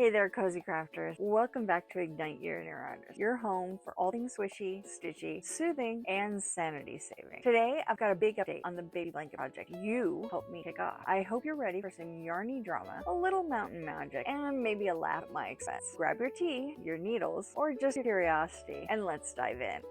Hey there, Cozy Crafters. Welcome back to Ignite Your Inner Artist, your home for all things swishy, stitchy, soothing, and sanity saving. Today, I've got a big update on the baby blanket project you helped me kick off. I hope you're ready for some yarny drama, a little mountain magic, and maybe a laugh at my expense. Grab your tea, your needles, or just your curiosity, and let's dive in.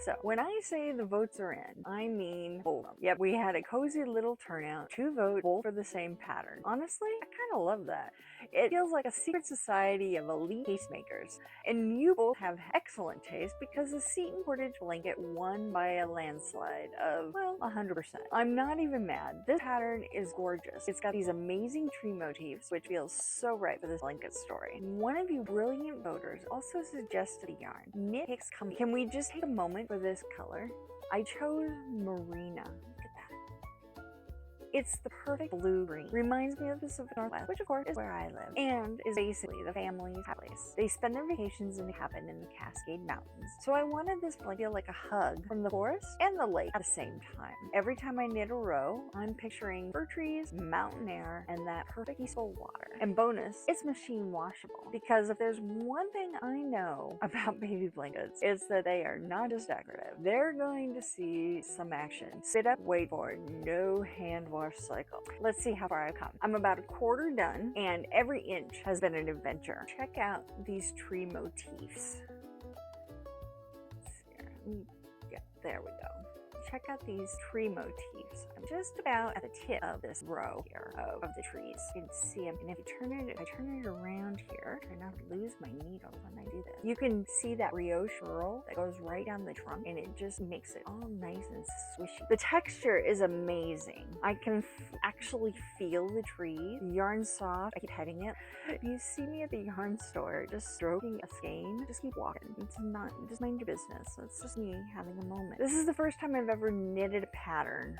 So, when I say the votes are in, I mean both of them. Yep, we had a cozy little turnout, 2 votes, both for the same pattern. Honestly, I kind of love that. It feels like a secret society of elite tastemakers. And you both have excellent taste because the Seton Portage blanket won by a landslide of, well, 100%. I'm not even mad. This pattern is gorgeous. It's got these amazing tree motifs, which feels so right for this blanket story. One of you brilliant voters also suggested a yarn. Knit Picks Come. Can we just take a moment for this color? I chose Marina. Look at that. It's the perfect blue-green. Reminds me of the Pacific Northwest, which of course is where I live, and is basically the family's place. They spend their vacations in a cabin in the Cascade Mountains, so I wanted this blanket to feel like a hug from the forest and the lake at the same time. Every time I knit a row, I'm picturing fir trees, mountain air, and that perfect peaceful water. And bonus, it's machine washable, because if there's one thing I know about baby blankets, it's that they are not just decorative. They're going to see some action. Sit up, wait for it, no hand wash cycle. Let's see how far I've come. I'm about a quarter done, and every inch has been an adventure. Check out these tree motifs. There we go. Check out these tree motifs. I'm just about at the tip of this row here of the trees. You can see them, and if I turn it around here, try not to lose my needle when I do this. You can see that brioche roll that goes right down the trunk, and it just makes it all nice and swishy. The texture is amazing. I can actually feel the trees. The yarn's soft. I keep petting it. If you see me at the yarn store just stroking a skein, just keep walking. It's not, just mind your business. It's just me having a moment. This is the first time I've ever knitted a pattern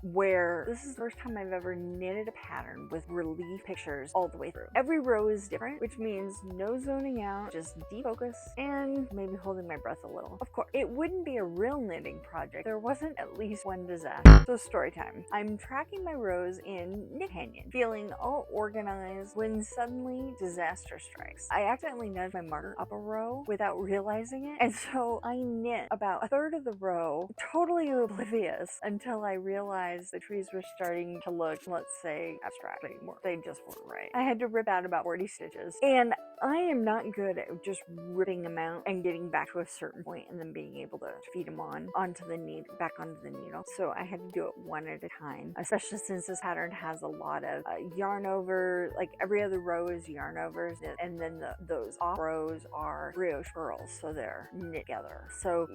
with relief pictures all the way through. Every row is different, which means no zoning out, just deep focus, and maybe holding my breath a little. Of course, it wouldn't be a real knitting project if there wasn't at least one disaster. So story time. I'm tracking my rows in Knit Canyon, feeling all organized when suddenly disaster strikes. I accidentally nudged my marker up a row without realizing it, and so I knit about a third of the row, totally oblivious, until I realized the trees were starting to look, let's say, abstract anymore. They just weren't right. I had to rip out about 40 stitches, and I am not good at just ripping them out and getting back to a certain point and then being able to feed them back onto the needle. So I had to do it one at a time, especially since this pattern has a lot of yarn over, like every other row is yarn overs, and then those off rows are brioche pearls, so they're knit together. So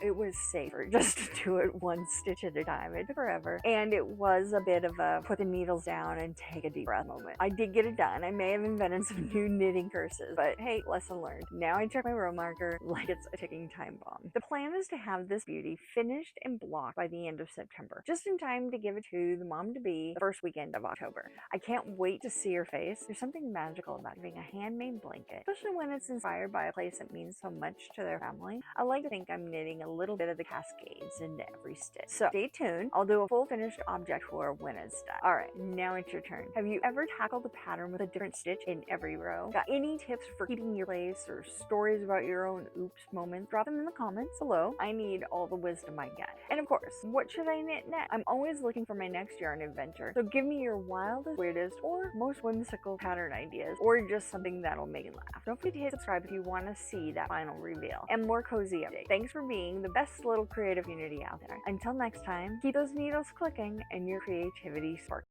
it was safer just to do it one stitch at a time. It took forever, and it was a bit of a put the needles down and take a deep breath moment. I did get it done. I may have invented some new knitting curses, but hey, lesson learned. Now I check my row marker like it's a ticking time bomb. The plan is to have this beauty finished and blocked by the end of September, just in time to give it to the mom-to-be the first weekend of October. I can't wait to see her face. There's something magical about giving a handmade blanket, especially when it's inspired by a place that means so much to their family. I like to think I'm knitting a little bit of the Cascades into every stitch. So stay tuned. I'll do a full finished object tour when it's done. Alright, now it's your turn. Have you ever tackled a pattern with a different stitch in every row? Got any tips for keeping your place or stories about your own oops moments? Drop them in the comments below. I need all the wisdom I get. And of course, what should I knit next? I'm always looking for my next yarn adventure, so give me your wildest, weirdest, or most whimsical pattern ideas, or just something that'll make you laugh. Don't forget to hit subscribe if you want to see that final reveal and more cozy updates. Thanks for being the best little creative unity out there. Until next time, keep those needles clicking and your creativity sparking.